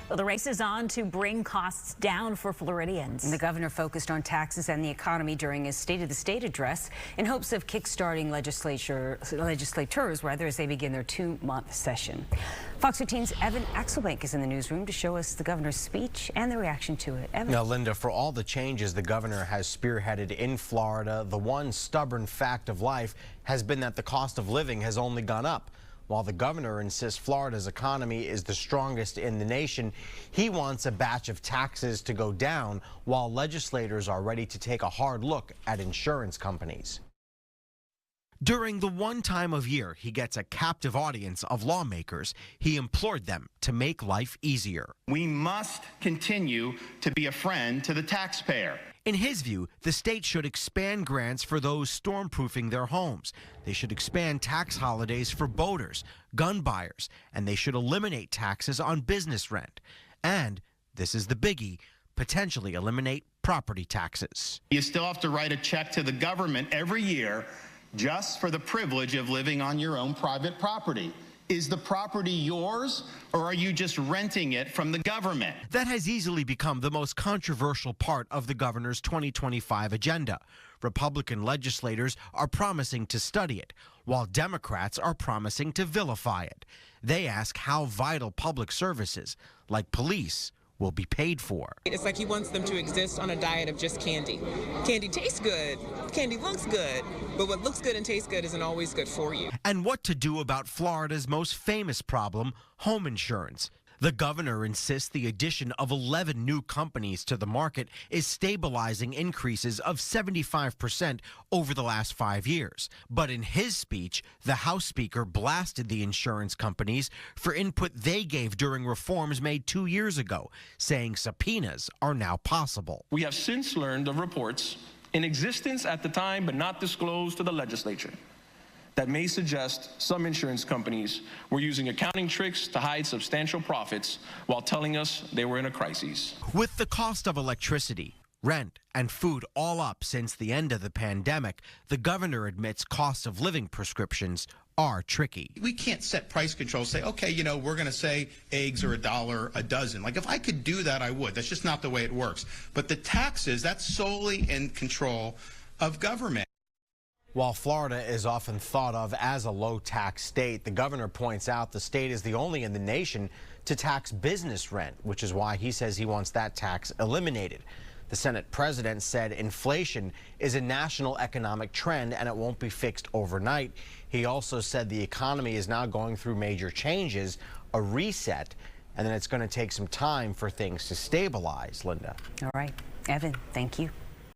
Well, the race is on to bring costs down for Floridians. And the governor focused on taxes and the economy during his State of the State address in hopes of kickstarting legislators as they begin their 2-month session. Fox 15's Evan Axelbank is in the newsroom to show us the governor's speech and the reaction to it. Evan. Now, Linda, for all the changes the governor has spearheaded in Florida, the one stubborn fact of life has been that the cost of living has only gone up. While the governor insists Florida's economy is the strongest in the nation, he wants a batch of taxes to go down while legislators are ready to take a hard look at insurance companies. During the one time of year he gets a captive audience of lawmakers, he implored them to make life easier. We must continue to be a friend to the taxpayer. In his view, the state should expand grants for those stormproofing their homes. They should expand tax holidays for boaters, gun buyers, and they should eliminate taxes on business rent. And, this is the biggie, potentially eliminate property taxes. You still have to write a check to the government every year just for the privilege of living on your own private property. Is the property yours, or are you just renting it from the government? That has easily become the most controversial part of the governor's 2025 agenda. Republican legislators are promising to study it, while Democrats are promising to vilify it. They ask how vital public services, like police, will be paid for. It's like he wants them to exist on a diet of just candy. Candy tastes good, candy looks good, but what looks good and tastes good isn't always good for you. And what to do about Florida's most famous problem, home insurance. The governor insists the addition of 11 new companies to the market is stabilizing increases of 75% over the last 5 years. But in his speech, the House Speaker blasted the insurance companies for input they gave during reforms made 2 years ago, saying subpoenas are now possible. We have since learned of reports in existence at the time but not disclosed to the legislature that may suggest some insurance companies were using accounting tricks to hide substantial profits while telling us they were in a crisis. With the cost of electricity, rent, and food all up since the end of the pandemic, the governor admits cost of living prescriptions are tricky. We can't set price controls, say, okay, we're going to say eggs are $1 a dozen. Like, if I could do that, I would. That's just not the way it works. But the taxes, that's solely in control of government. While Florida is often thought of as a low-tax state, the governor points out the state is the only in the nation to tax business rent, which is why he says he wants that tax eliminated. The Senate president said inflation is a national economic trend and it won't be fixed overnight. He also said the economy is now going through major changes, a reset, and then it's going to take some time for things to stabilize. Linda. All right. Evan, thank you.